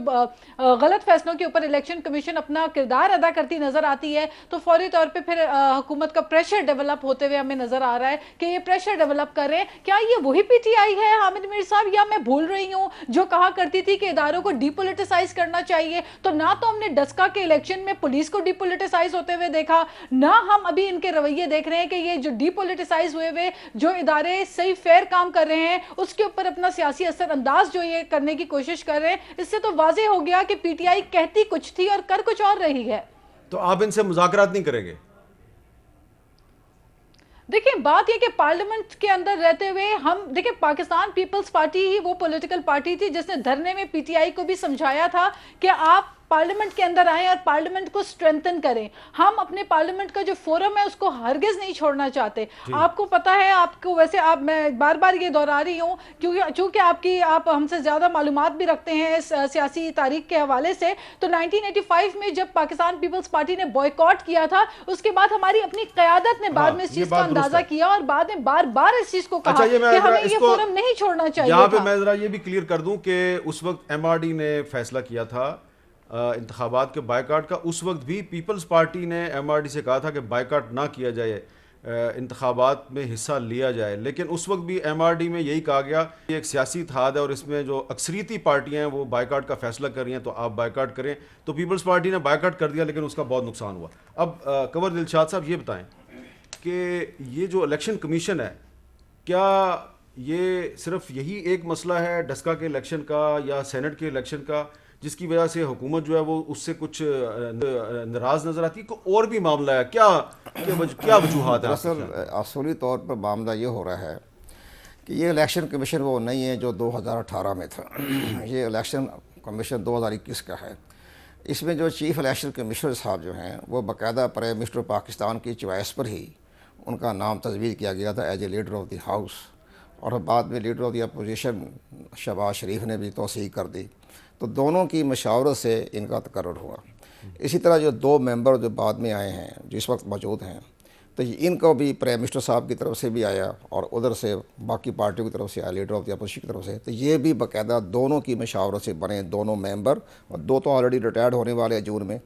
غلط فیصلوں کے اوپر الیکشن کمیشن اپنا کردار ادا کرتی نظر آتی ہے، تو فوری طور پہ پھر حکومت کا پریشر ڈیولپ ہوتے ہوئے ہمیں نظر آ رہا ہے کہ یہ پریشر ڈیولپ کر رہے ہیں. کیا یہ وہی پی ٹی آئی ہے حامد میر صاحب، یا میں بھول رہی ہوں، جو کہا کرتی تھی کہ اداروں کو ڈی پولیٹیسائز کرنا چاہیے؟ تو نہ تو ہم نے ڈسکا کے الیکشن میں پولیس کو ڈی پولیٹیسائز ہوتے ہوئے دیکھا، نہ ہم ابھی ان کے رویے دیکھ رہے ہیں کہ یہ جو ڈی پولیٹیسائز ہوئے جو ادارے صحیح فیئر کام کر رہے ہیں اس کے اوپر اپنا سیاسی اثر انداز جو یہ کرنے کی کوشش کر رہے ہیں. اس سے تو واضح ہو گیا کہ پی ٹی آئی کہتی کچھ تھی اور کر کچھ اور رہی ہے. تو آپ ان سے مذاکرات نہیں کریں گے؟ دیکھیں، بات یہ کہ پارلیمنٹ کے اندر رہتے ہوئے ہم دیکھیں، پاکستان پیپلز پارٹی ہی وہ پولیٹیکل پارٹی تھی جس نے دھرنے میں پی ٹی آئی کو بھی سمجھایا تھا کہ آپ پارلیمنٹ کے اندر آئیں اور پارلیمنٹ کو سٹرینتھن کریں. ہم اپنے پارلیمنٹ کا جو فورم ہے اس کو ہرگز نہیں چھوڑنا چاہتے. آپ کو پتا ہے، آپ کو ویسے میں بار بار یہ دہرا رہی ہوں چونکہ آپ ہم سے زیادہ معلومات بھی رکھتے ہیں اس سیاسی تاریخ کے حوالے سے، تو 1985 میں جب پاکستان پیپلز پارٹی نے بوائیکاٹ کیا تھا، اس کے بعد ہماری اپنی قیادت نے بعد میں اس چیز کا اندازہ کیا اور بعد میں بار بار اس چیز کو کہا کہ ہمیں یہ فورم نہیں چھوڑنا چاہیے. یہاں پہ میں ذرا یہ بھی کلیئر کر دوں کہ اس وقت ایم آر ڈی نے فیصلہ کیا تھا انتخابات کے بائیکاٹ کا. اس وقت بھی پیپلز پارٹی نے ایم آر ڈی سے کہا تھا کہ بائیکاٹ نہ کیا جائے، انتخابات میں حصہ لیا جائے، لیکن اس وقت بھی ایم آر ڈی میں یہی کہا گیا کہ ایک سیاسی اتحاد ہے اور اس میں جو اکثریتی پارٹیاں ہیں وہ بائیکاٹ کا فیصلہ کر رہی ہیں تو آپ بائیکاٹ کریں. تو پیپلز پارٹی نے بائیکاٹ کر دیا لیکن اس کا بہت نقصان ہوا. اب کنور دلشاد صاحب یہ بتائیں کہ یہ جو الیکشن کمیشن ہے، کیا یہ صرف یہی ایک مسئلہ ہے ڈسکا کے الیکشن کا یا سینٹ کے الیکشن کا، جس کی وجہ سے حکومت جو ہے وہ اس سے کچھ ناراض نظر آتی ہے؟ کوئی اور بھی معاملہ ہے کیا وجوہات ہیں؟ دراصل اصولی طور پر معاملہ یہ ہو رہا ہے کہ یہ الیکشن کمیشن وہ نہیں ہے جو 2018 میں تھا، یہ الیکشن کمیشن 2021 کا ہے۔ اس میں جو چیف الیکشن کمشنر صاحب جو ہیں وہ باقاعدہ پرائم منسٹر پاکستان کی چوائس پر ہی ان کا نام تجویز کیا گیا تھا as a leader of the house, اور بعد میں leader of the opposition Shahbaz Sharif نے بھی توثیق کر دی، تو دونوں کی مشاورت سے ان کا تقرر ہوا۔ اسی طرح جو 2 ممبر جو بعد میں آئے ہیں جس وقت موجود ہیں، تو ان کو بھی پرائم منسٹر صاحب کی طرف سے بھی آیا اور ادھر سے باقی پارٹیوں کی طرف سے آیا، لیڈر آف دی اپوزیشن کی طرف سے، تو یہ بھی باقاعدہ دونوں کی مشاورت سے بنے 2 ممبر، اور 2 تو آلریڈی ریٹائرڈ ہونے والے ہیں جون میں۔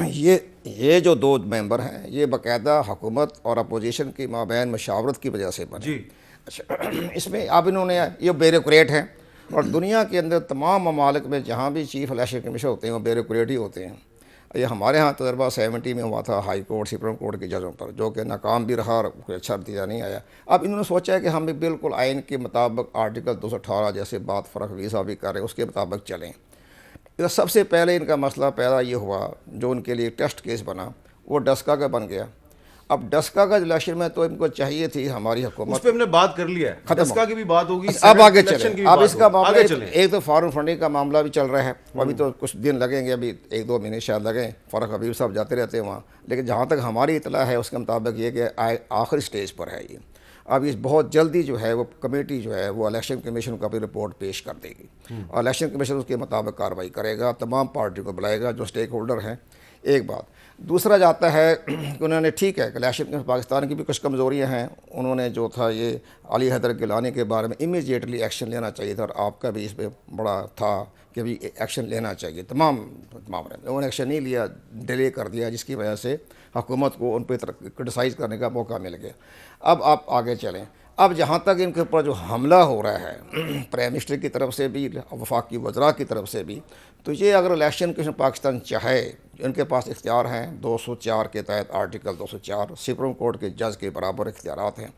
یہ جو 2 ممبر ہیں یہ باقاعدہ حکومت اور اپوزیشن کی مابین مشاورت کی وجہ سے بنے۔ جی اچھا، اس میں اب انہوں نے یہ بیوروکریٹ ہیں، اور دنیا کے اندر تمام ممالک میں جہاں بھی چیف الیکشن کمیشن ہوتے ہیں وہ بیوروکریٹ ہی ہوتے ہیں۔ یہ ہمارے ہاں تجربہ 70 میں ہوا تھا ہائی کورٹ سپریم کورٹ کے ججوں پر، جو کہ ناکام بھی رہا اور کوئی اچھا نتیجہ نہیں آیا۔ اب انہوں نے سوچا ہے کہ ہم بھی بالکل آئین کے مطابق آرٹیکل 218 جیسے بات فرق ویزا بھی کر رہے ہیں اس کے مطابق چلیں۔ سب سے پہلے ان کا مسئلہ پیدا یہ ہوا جو ان کے لیے ٹیسٹ کیس بنا وہ ڈسکا کا بن گیا۔ اب ڈسکا کا الیکشن میں تو ان کو چاہیے تھی ہماری اس حکومت، پہ ہم نے بات کر لیا ہے، ڈسکا کی بھی بات ہوگی، اب آگے الیکشن کی چلیں۔ بھی اب بات اس کا ہوگی، معاملہ آگے چلیں۔ ایک تو فارن فنڈنگ کا معاملہ بھی چل رہا ہے، ابھی تو کچھ دن لگیں گے، ابھی 1-2 مہینے شاید لگیں، فرق حبیب صاحب جاتے رہتے ہیں وہاں، لیکن جہاں تک ہماری اطلاع ہے اس کے مطابق یہ کہ آخری سٹیج پر ہے یہ۔ اب اس بہت جلدی جو ہے وہ کمیٹی جو ہے وہ الیکشن کمیشن کو اپنی رپورٹ پیش کر دے گی، اور الیکشن کمیشن اس کے مطابق کارروائی کرے گا، تمام پارٹیوں کو بلائے گا جو اسٹیک ہولڈر ہیں۔ ایک بات دوسرا جاتا ہے کہ انہوں نے ٹھیک ہے کہ الیکشن کمیشن پاکستان کی بھی کچھ کمزوریاں ہیں، انہوں نے جو تھا یہ علی حیدر گیلانی کے بارے میں امیجیٹلی ایکشن لینا چاہیے تھا، اور آپ کا بھی اس پہ بڑا تھا کہ بھی ایکشن لینا چاہیے، تمام انہوں نے ایکشن نہیں لیا، ڈیلے کر دیا، جس کی وجہ سے حکومت کو ان پہ کرٹیسائز کرنے کا موقع مل گیا۔ اب آپ آگے چلیں، اب جہاں تک ان کے اوپر جو حملہ ہو رہا ہے پرائم منسٹر کی طرف سے بھی وفاقی وزراء کی طرف سے بھی، تو یہ اگر الیکشن کمیشن پاکستان چاہے، ان کے پاس اختیار ہیں 204 کے تحت آرٹیکل 204 سپریم کورٹ کے جج کے برابر اختیارات ہیں،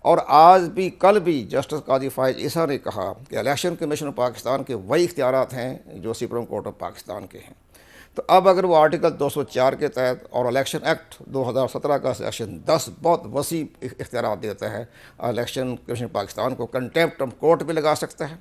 اور آج بھی کل بھی جسٹس قاضی فائز عیسیٰ نے کہا کہ الیکشن کمیشن پاکستان کے وہی اختیارات ہیں جو سپریم کورٹ آف پاکستان کے ہیں۔ تو اب اگر وہ آرٹیکل 204 کے تحت اور الیکشن ایکٹ 2017 کا سیکشن 10 بہت وسیع اختیارات دیتا ہے، الیکشن کمیشن پاکستان کو کنٹیمپٹ آف کورٹ بھی لگا سکتا ہے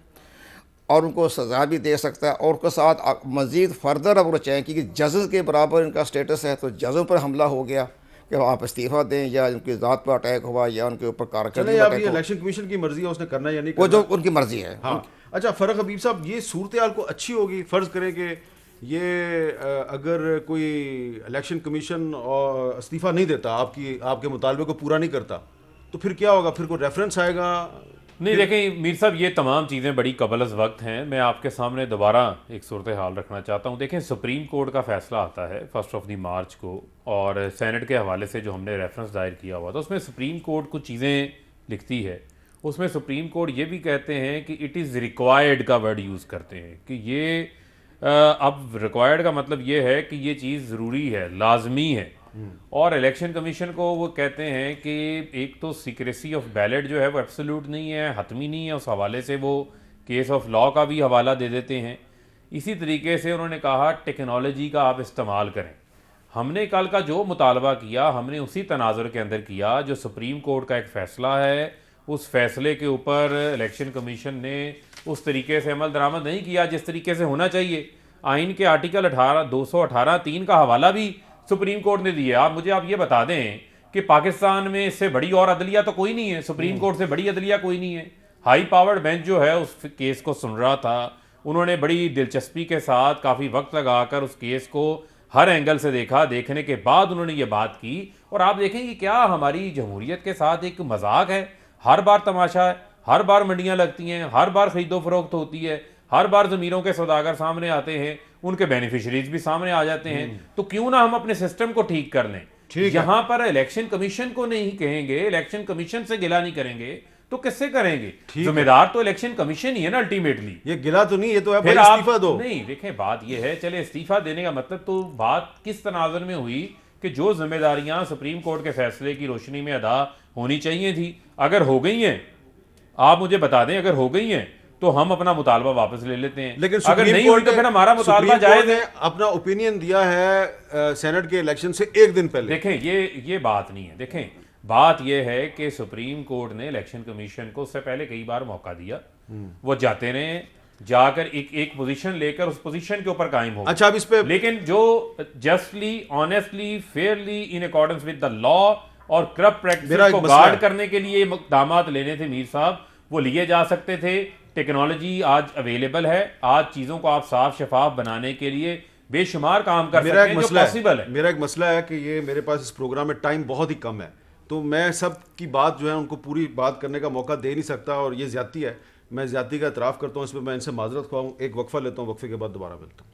اور ان کو سزا بھی دے سکتا ہے، اور اس کے ساتھ مزید فردر اگر چاہیں کہ ججز کے برابر ان کا سٹیٹس ہے، تو ججوں پر حملہ ہو گیا کہ آپ استعفیٰ دیں، یا ان کی ذات پر اٹیک ہوا، یا ان کے اوپر کارکردگی چلیں اب اٹیک یہ ہوا، الیکشن کمیشن کی مرضی ہے اس نے کرنا یا نہیں وہ کرنا، جو ان کی مرضی ہے۔ ہاں۔ اچھا فرق حبیب صاحب، یہ صورتحال کو اچھی ہوگی، فرض کریں کہ یہ اگر کوئی الیکشن کمیشن استعفیٰ نہیں دیتا، آپ کے مطالبے کو پورا نہیں کرتا، تو پھر کیا ہوگا؟ پھر کوئی ریفرنس آئے گا؟ نہیں دیکھیں میر صاحب، یہ تمام چیزیں بڑی قبل از وقت ہیں۔ میں آپ کے سامنے دوبارہ ایک صورتحال رکھنا چاہتا ہوں۔ دیکھیں سپریم کورٹ کا فیصلہ آتا ہے 1 مارچ کو، اور سینٹ کے حوالے سے جو ہم نے ریفرنس دائر کیا ہوا تھا اس میں سپریم کورٹ کچھ چیزیں لکھتی ہے۔ اس میں سپریم کورٹ یہ بھی کہتے ہیں کہ اٹ از ریکوائرڈ کا ورڈ یوز کرتے ہیں کہ یہ اب ریکوائرڈ کا مطلب یہ ہے کہ یہ چیز ضروری ہے، لازمی ہے، اور الیکشن کمیشن کو وہ کہتے ہیں کہ ایک تو سیکریسی آف بیلٹ جو ہے وہ ایبسولوٹ نہیں ہے، حتمی نہیں ہے، اس حوالے سے وہ کیس آف لا کا بھی حوالہ دے دیتے ہیں۔ اسی طریقے سے انہوں نے کہا ٹیکنالوجی کا آپ استعمال کریں۔ ہم نے کل کا جو مطالبہ کیا ہم نے اسی تناظر کے اندر کیا جو سپریم کورٹ کا ایک فیصلہ ہے، اس فیصلے کے اوپر الیکشن کمیشن نے اس طریقے سے عمل درآمد نہیں کیا جس طریقے سے ہونا چاہیے۔ آئین کے آرٹیکل 218(3) کا حوالہ بھی سپریم کورٹ نے دیا۔ آپ یہ بتا دیں کہ پاکستان میں اس سے بڑی اور عدلیہ تو کوئی نہیں ہے، سپریم کورٹ سے بڑی عدلیہ کوئی نہیں ہے۔ ہائی پاورڈ بینچ جو ہے اس کیس کو سن رہا تھا، انہوں نے بڑی دلچسپی کے ساتھ کافی وقت لگا کر اس کیس کو ہر اینگل سے دیکھا، دیکھنے کے بعد انہوں نے یہ بات کی۔ اور آپ دیکھیں کہ کیا ہماری جمہوریت کے ساتھ ایک مذاق ہے، ہر بار تماشا ہے، ہر بار منڈیاں لگتی ہیں، ہر بار خرید و فروخت ہوتی ہے، ہر بار ضمیروں کے سوداگر سامنے آتے ہیں، ان کے بینیفیشریز بھی سامنے آ جاتے ہیں۔ تو کیوں نہ ہم اپنے سسٹم کو ٹھیک کر لیں؟ یہاں پر الیکشن کمیشن کو نہیں کہیں گے، الیکشن کمیشن سے گلہ نہیں کریں گے تو کس سے کریں گے؟ ذمہ دار تو الیکشن کمیشن ہی ہے نا الٹیمیٹلی۔ یہ گلہ تو نہیں، یہ تو ہے پھر بھائی استعفیٰ دو۔ نہیں دیکھیں بات یہ ہے، چلے استعفیٰ دینے کا مطلب تو بات کس تناظر میں ہوئی کہ جو ذمہ داریاں سپریم کورٹ کے فیصلے کی روشنی میں ادا ہونی چاہیے تھی اگر ہو گئی ہیں، آپ مجھے بتا دیں اگر ہو گئی ہیں تو ہم اپنا مطالبہ واپس لے لیتے ہیں، لیکن اگر سپریم نہیں ہوئی کورٹ تو پھر ہمارا مطالبہ جائز نے ہے۔ اپنا اوپینین دیا ہے سینٹ کے الیکشن سے ایک دن پہلے۔ دیکھیں یہ بات نہیں ہے، دیکھیں بات یہ ہے کہ سپریم کورٹ نے الیکشن کمیشن کو اس سے پہلے کئی بار موقع دیا، وہ جاتے رہے، جا کر ایک پوزیشن لے کر اس پوزیشن کے اوپر قائم ہو گئے۔ اچھا اب اس پہ لیکن جو justly, honestly, fairly, in accordance with the law اور کرپٹ میرا پریکٹس ایک کو مسئلہ ہے۔ گارڈ کرنے کے لیے اقدامات لینے تھے میر صاحب، وہ لیے جا سکتے تھے۔ ٹیکنالوجی آج اویلیبل ہے، آج چیزوں کو آپ صاف شفاف بنانے کے لیے بے شمار کام کر میرا سکتے ایک ہیں جو مسئلہ پاسبل ہے۔ میرا ایک مسئلہ ہے کہ یہ میرے پاس اس پروگرام میں ٹائم بہت ہی کم ہے، تو میں سب کی بات جو ہے ان کو پوری بات کرنے کا موقع دے نہیں سکتا، اور یہ زیادتی ہے، میں زیادتی کا اعتراف کرتا ہوں، اس پہ میں ان سے معذرت خواہ ہوں۔ ایک وقفہ لیتا ہوں، وقفے کے بعد دوبارہ ملتا ہوں۔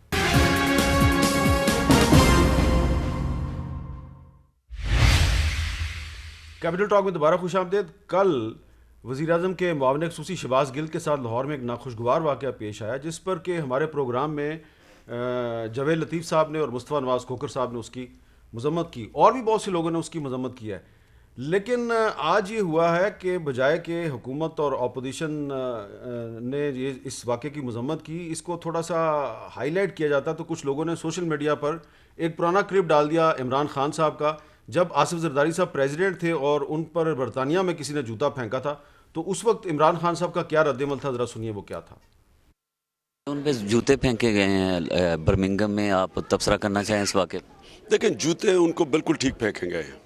کیپٹل ٹاک میں دوبارہ خوش آمدید۔ کل وزیر اعظم کے معاون خصوصی شہباز گل کے ساتھ لاہور میں ایک ناخوشگوار واقعہ پیش آیا، جس پر کہ ہمارے پروگرام میں جاوید لطیف صاحب نے اور مصطفیٰ نواز کھوکر صاحب نے اس کی مذمت کی، اور بھی بہت سے لوگوں نے اس کی مذمت کی ہے، لیکن آج یہ ہوا ہے کہ بجائے کہ حکومت اور اپوزیشن نے یہ اس واقعے کی مذمت کی، اس کو تھوڑا سا ہائی لائٹ کیا جاتا، تو کچھ لوگوں نے سوشل میڈیا پر ایک پرانا کلپ ڈال دیا عمران خان صاحب کا، جب آصف زرداری صاحب پریزیڈنٹ تھے اور ان پر برطانیہ میں کسی نے جوتا پھینکا تھا، تو اس وقت عمران خان صاحب کا کیا رد عمل تھا، ذرا سنیے وہ کیا تھا۔ ان پہ جوتے پھینکے گئے ہیں برمنگم میں، آپ تبصرہ کرنا چاہیں اس واقعے؟ دیکھیں جوتے ان کو بالکل ٹھیک پھینکیں گئے ہیں۔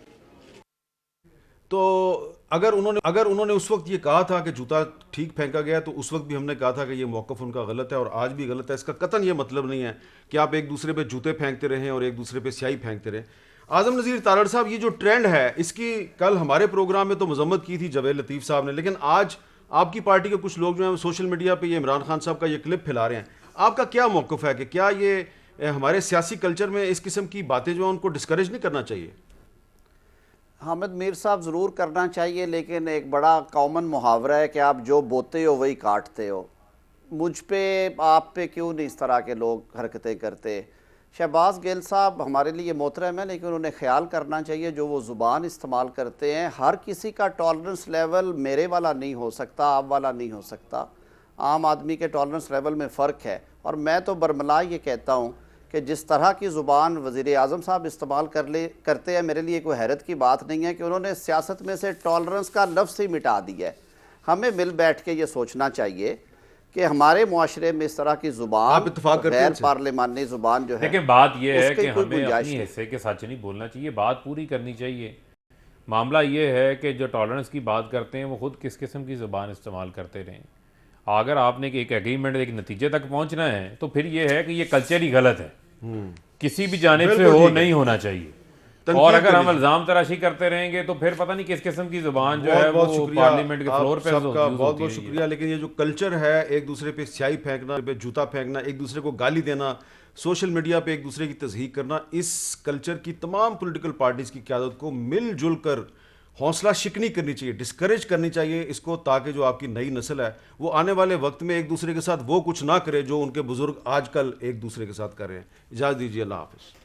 تو اگر انہوں نے اس وقت یہ کہا تھا کہ جوتا ٹھیک پھینکا گیا، تو اس وقت بھی ہم نے کہا تھا کہ یہ موقف ان کا غلط ہے، اور آج بھی غلط ہے۔ اس کا قطعاً یہ مطلب نہیں ہے کہ آپ ایک دوسرے پہ جوتے پھینکتے رہیں اور ایک دوسرے پہ سیاہی پھینکتے رہیں۔ اعظم نذیر تارڑ صاحب، یہ جو ٹرینڈ ہے، اس کی کل ہمارے پروگرام میں تو مذمت کی تھی جاوید لطیف صاحب نے، لیکن آج آپ کی پارٹی کے کچھ لوگ جو ہیں سوشل میڈیا پہ یہ عمران خان صاحب کا یہ کلپ پھیلا رہے ہیں۔ آپ کا کیا موقف ہے کہ کیا یہ ہمارے سیاسی کلچر میں اس قسم کی باتیں جو ہیں ان کو ڈسکریج نہیں کرنا چاہیے؟ حامد میر صاحب ضرور کرنا چاہیے، لیکن ایک بڑا کامن محاورہ ہے کہ آپ جو بوتے ہو وہی کاٹتے ہو۔ مجھ پہ، آپ پہ کیوں نہیں اس طرح کے لوگ حرکتیں کرتے؟ شہباز گل صاحب ہمارے لیے محترم ہیں، لیکن انہیں خیال کرنا چاہیے جو وہ زبان استعمال کرتے ہیں، ہر کسی کا ٹالرنس لیول میرے والا نہیں ہو سکتا، آپ والا نہیں ہو سکتا۔ عام آدمی کے ٹالرنس لیول میں فرق ہے، اور میں تو برملا یہ کہتا ہوں کہ جس طرح کی زبان وزیر اعظم صاحب استعمال کرتے ہیں، میرے لیے کوئی حیرت کی بات نہیں ہے کہ انہوں نے سیاست میں سے ٹالرنس کا لفظ ہی مٹا دیا ہے۔ ہمیں مل بیٹھ کے یہ سوچنا چاہیے کہ ہمارے معاشرے میں اس طرح کی زبان، آپ اتفاق کرتے ہیں غیر ان سے؟ پارلیمانی زبان جو ہے، لیکن بات یہ اس ہے کی کہ کوئی ہمیں گنجائش اپنی نہیں۔ حصے کے ساتھ نہیں بولنا چاہیے، بات پوری کرنی چاہیے۔ معاملہ یہ ہے کہ جو ٹالرنس کی بات کرتے ہیں وہ خود کس قسم کی زبان استعمال کرتے رہیں۔ اگر آپ نے ایک ایگریمنٹ، ایک نتیجے تک پہنچنا ہے تو پھر یہ ہے کہ یہ کلچر ہی غلط ہے، کسی بھی جانب سے ہو نہیں ہونا چاہیے۔ اور اگر ہم الزام تراشی کرتے رہیں گے تو پھر پتہ نہیں کس قسم کی زبان جو ہے بہت وہ شکریہ پارلیمنٹ کے فلور پہ سب کا، یوز بہت ہوتی بہت رہی ہے۔ شکریہ۔ لیکن یہ جو کلچر ہے، ایک دوسرے پہ سیاہی پھینکنا، پہ جوتا پھینکنا، ایک دوسرے کو گالی دینا، سوشل میڈیا پہ ایک دوسرے کی تضحیق کرنا، اس کلچر کی تمام پولیٹیکل پارٹیز کی قیادت کو مل جل کر حوصلہ شکنی کرنی چاہیے، ڈسکریج کرنی چاہیے اس کو، تاکہ جو آپ کی نئی نسل ہے وہ آنے والے وقت میں ایک دوسرے کے ساتھ وہ کچھ نہ کرے جو ان کے بزرگ آج کل ایک دوسرے کے ساتھ کر رہے ہیں۔ اجازت دیجیے، اللہ حافظ۔